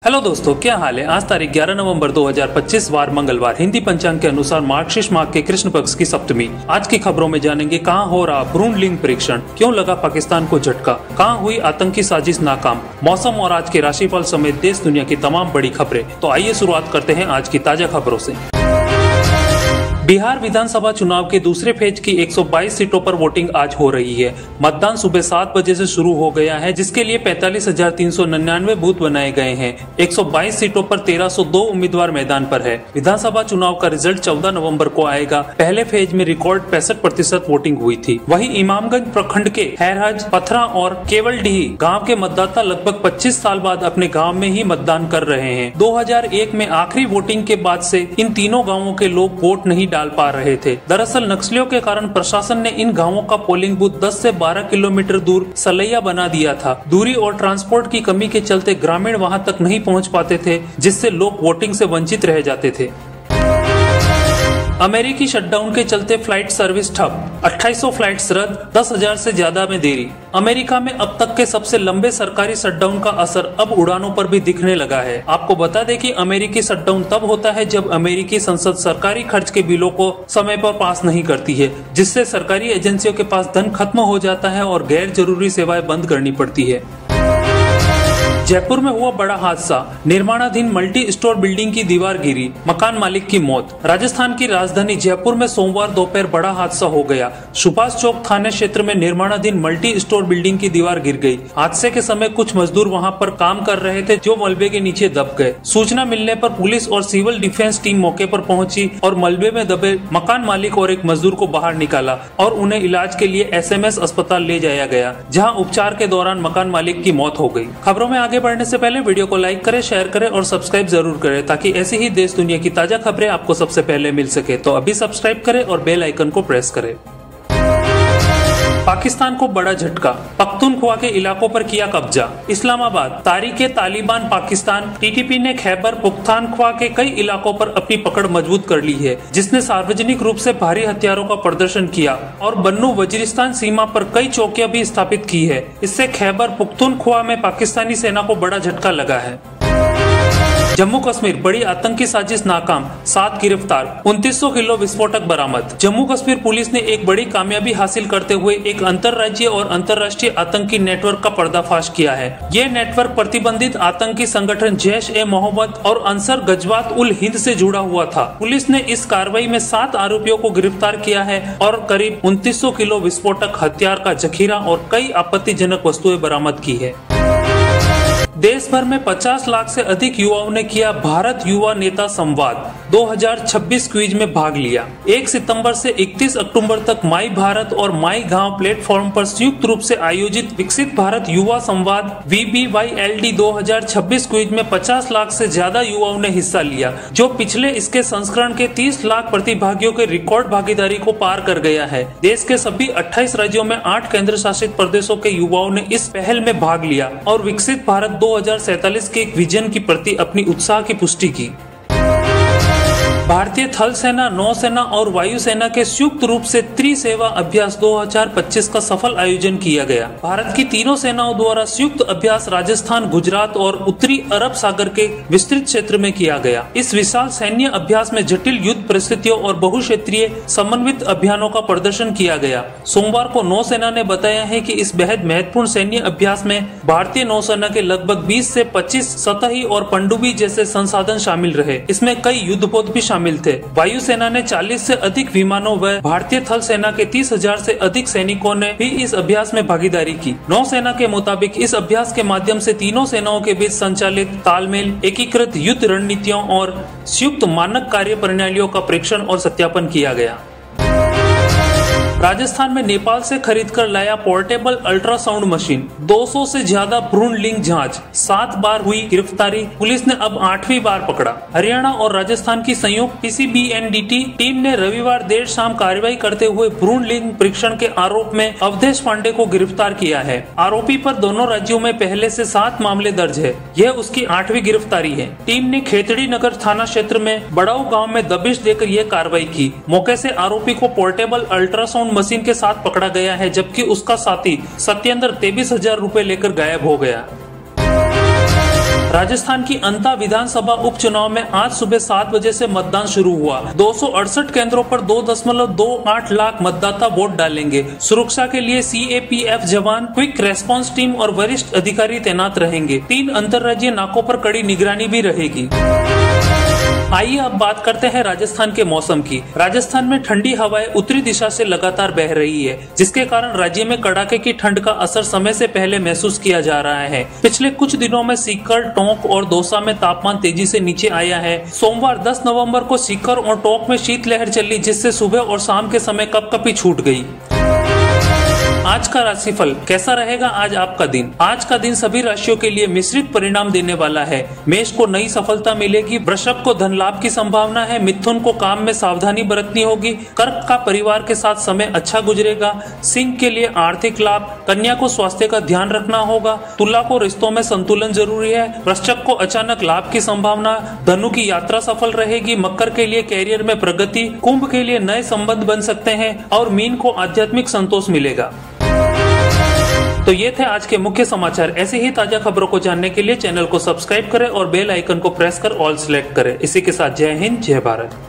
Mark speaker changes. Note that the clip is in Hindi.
Speaker 1: हेलो दोस्तों, क्या हाल है। आज तारीख 11 नवंबर 2025 वार मंगलवार, हिंदी पंचांग के अनुसार मार्गशीर्ष माह के कृष्ण पक्ष की सप्तमी। आज की खबरों में जानेंगे कहां हो रहा भ्रूण लिंग परीक्षण, क्यों लगा पाकिस्तान को झटका, कहां हुई आतंकी साजिश नाकाम, मौसम और आज के राशिफल समेत देश दुनिया की तमाम बड़ी खबरें। तो आइए शुरुआत करते हैं आज की ताजा खबरों से। बिहार विधानसभा चुनाव के दूसरे फेज की 122 सीटों पर वोटिंग आज हो रही है। मतदान सुबह 7 बजे से शुरू हो गया है, जिसके लिए 45,399 बूथ बनाए गए हैं। 122 सीटों पर 1302 उम्मीदवार मैदान पर है। विधानसभा चुनाव का रिजल्ट 14 नवंबर को आएगा। पहले फेज में रिकॉर्ड 65% वोटिंग हुई थी। वहीं इमामगंज प्रखंड के हैरहज, पथरा और केवलडीह गाँव के मतदाता लगभग 25 साल बाद अपने गाँव में ही मतदान कर रहे हैं। 2001 में आखिरी वोटिंग के बाद से इन तीनों गाँवों के लोग वोट नहीं डाल पा रहे थे। दरअसल नक्सलियों के कारण प्रशासन ने इन गांवों का पोलिंग बूथ 10 से 12 किलोमीटर दूर सलैया बना दिया था। दूरी और ट्रांसपोर्ट की कमी के चलते ग्रामीण वहां तक नहीं पहुंच पाते थे, जिससे लोग वोटिंग से वंचित रह जाते थे। अमेरिकी शटडाउन के चलते फ्लाइट सर्विस ठप, 2800 फ्लाइट्स रद्द, 10,000 से ज्यादा में देरी। अमेरिका में अब तक के सबसे लंबे सरकारी शटडाउन का असर अब उड़ानों पर भी दिखने लगा है। आपको बता दें कि अमेरिकी शटडाउन तब होता है जब अमेरिकी संसद सरकारी खर्च के बिलों को समय पर पास नहीं करती है, जिससे सरकारी एजेंसियों के पास धन खत्म हो जाता है और गैर जरूरी सेवाएं बंद करनी पड़ती है। जयपुर में हुआ बड़ा हादसा, निर्माणाधीन मल्टी स्टोर बिल्डिंग की दीवार गिरी, मकान मालिक की मौत। राजस्थान की राजधानी जयपुर में सोमवार दोपहर बड़ा हादसा हो गया। सुभाष चौक थाने क्षेत्र में निर्माणाधीन मल्टी स्टोर बिल्डिंग की दीवार गिर गई। हादसे के समय कुछ मजदूर वहां पर काम कर रहे थे, जो मलबे के नीचे दब गए। सूचना मिलने पर पुलिस और सिविल डिफेंस टीम मौके पर पहुंची और मलबे में दबे मकान मालिक और एक मजदूर को बाहर निकाला और उन्हें इलाज के लिए SMS अस्पताल ले जाया गया, जहाँ उपचार के दौरान मकान मालिक की मौत हो गई। खबरों में आगे बढ़ने से पहले वीडियो को लाइक करें, शेयर करें और सब्सक्राइब जरूर करें, ताकि ऐसी ही देश दुनिया की ताजा खबरें आपको सबसे पहले मिल सके। तो अभी सब्सक्राइब करें और बेल आइकन को प्रेस करें। पाकिस्तान को बड़ा झटका, पख्तूनख्वा के इलाकों पर किया कब्जा। इस्लामाबाद, तारीख-ए-तालिबान पाकिस्तान TTP ने खैबर पख्तूनख्वा के कई इलाकों पर अपनी पकड़ मजबूत कर ली है, जिसने सार्वजनिक रूप से भारी हथियारों का प्रदर्शन किया और बन्नू वजीरिस्तान सीमा पर कई चौकियां भी स्थापित की है। इससे खैबर पख्तूनख्वा में पाकिस्तानी सेना को बड़ा झटका लगा है। जम्मू कश्मीर, बड़ी आतंकी साजिश नाकाम, 7 गिरफ्तार, 2900 किलो विस्फोटक बरामद। जम्मू कश्मीर पुलिस ने एक बड़ी कामयाबी हासिल करते हुए एक अंतर्राज्यीय और अंतर्राष्ट्रीय आतंकी नेटवर्क का पर्दाफाश किया है। यह नेटवर्क प्रतिबंधित आतंकी संगठन जैश-ए-मोहम्मद और अंसर गजवात उल हिंद से जुड़ा हुआ था। पुलिस ने इस कार्रवाई में 7 आरोपियों को गिरफ्तार किया है और करीब 2900 किलो विस्फोटक हथियार का जखीरा और कई आपत्तिजनक वस्तुएं बरामद की है। देश भर में 50 लाख से अधिक युवाओं ने किया भारत युवा नेता संवाद 2026 क्विज में भाग लिया। 1 सितंबर से 31 अक्टूबर तक माई भारत और माई गांव प्लेटफॉर्म पर संयुक्त रूप से आयोजित विकसित भारत युवा संवाद VBYLD 2026 क्विज में 50 लाख से ज्यादा युवाओं ने हिस्सा लिया, जो पिछले इसके संस्करण के 30 लाख प्रतिभागियों के रिकॉर्ड भागीदारी को पार कर गया है। देश के सभी 28 राज्यों में 8 केंद्र शासित प्रदेशों के युवाओं ने इस पहल में भाग लिया और विकसित भारत 2047 के एक विजन के प्रति अपनी उत्साह की पुष्टि की। भारतीय थल सेना, नौसेना और वायुसेना के संयुक्त रूप से त्रिसेवा अभ्यास 2025 का सफल आयोजन किया गया। भारत की तीनों सेनाओं द्वारा संयुक्त अभ्यास राजस्थान, गुजरात और उत्तरी अरब सागर के विस्तृत क्षेत्र में किया गया। इस विशाल सैन्य अभ्यास में जटिल युद्ध परिस्थितियों और बहुक्षेत्रीय समन्वित अभियानों का प्रदर्शन किया गया। सोमवार को नौसेना ने बताया है कि इस बेहद महत्वपूर्ण सैन्य अभ्यास में भारतीय नौसेना के लगभग 20 से 25 सतही और पनडुब्बी जैसे संसाधन शामिल रहे। इसमें कई युद्धपोत भी शामिल थे। वायुसेना ने 40 से अधिक विमानों व भारतीय थल सेना के 30,000 से अधिक सैनिकों ने भी इस अभ्यास में भागीदारी की। नौसेना के मुताबिक इस अभ्यास के माध्यम से तीनों सेनाओं के बीच संचालित तालमेल, एकीकृत युद्ध रणनीतियों और संयुक्त मानक कार्य प्रणालियों का परीक्षण और सत्यापन किया गया। राजस्थान में नेपाल से खरीदकर लाया पोर्टेबल अल्ट्रासाउंड मशीन, 200 से ज्यादा भ्रूण लिंग जांच, 7 बार हुई गिरफ्तारी, पुलिस ने अब 8वीं बार पकड़ा। हरियाणा और राजस्थान की संयुक्त PCBNDT टीम ने रविवार देर शाम कार्रवाई करते हुए भ्रूण लिंग परीक्षण के आरोप में अवधेश पांडे को गिरफ्तार किया है। आरोपी पर दोनों राज्यों में पहले से 7 मामले दर्ज है। यह उसकी 8वीं गिरफ्तारी है। टीम ने खेतड़ी नगर थाना क्षेत्र में बड़ाऊ गाँव में दबिश देकर यह कार्रवाई की। मौके से आरोपी को पोर्टेबल अल्ट्रासाउंड मशीन के साथ पकड़ा गया है, जबकि उसका साथी सत्येंद्र 23,000 रुपए लेकर गायब हो गया। राजस्थान की अंता विधानसभा उपचुनाव में आज सुबह 7 बजे से मतदान शुरू हुआ। 268 केंद्रों पर 2.28 लाख मतदाता वोट डालेंगे। सुरक्षा के लिए CAPF जवान, क्विक रेस्पॉन्स टीम और वरिष्ठ अधिकारी तैनात रहेंगे। 3 अंतर्राज्यीय नाकों पर कड़ी निगरानी भी रहेगी। आइए अब बात करते हैं राजस्थान के मौसम की। राजस्थान में ठंडी हवाएं उत्तरी दिशा से लगातार बह रही है, जिसके कारण राज्य में कड़ाके की ठंड का असर समय से पहले महसूस किया जा रहा है। पिछले कुछ दिनों में सीकर, टोंक और दौसा में तापमान तेजी से नीचे आया है। सोमवार 10 नवंबर को सीकर और टोंक में शीतलहर चली, जिससे सुबह और शाम के समय कपकपी छूट गई। आज का राशिफल कैसा रहेगा आज आपका दिन? आज का दिन सभी राशियों के लिए मिश्रित परिणाम देने वाला है। मेष को नई सफलता मिलेगी, वृषभ को धन लाभ की संभावना है, मिथुन को काम में सावधानी बरतनी होगी, कर्क का परिवार के साथ समय अच्छा गुजरेगा, सिंह के लिए आर्थिक लाभ, कन्या को स्वास्थ्य का ध्यान रखना होगा, तुला को रिश्तों में संतुलन जरूरी है, वृश्चिक को अचानक लाभ की संभावना, धनु की यात्रा सफल रहेगी, मकर के लिए कैरियर में प्रगति, कुंभ के लिए नए संबंध बन सकते हैं और मीन को आध्यात्मिक संतोष मिलेगा। तो ये थे आज के मुख्य समाचार। ऐसे ही ताजा खबरों को जानने के लिए चैनल को सब्सक्राइब करें और बेल आइकन को प्रेस कर ऑल सिलेक्ट करें। इसी के साथ जय हिंद, जय भारत।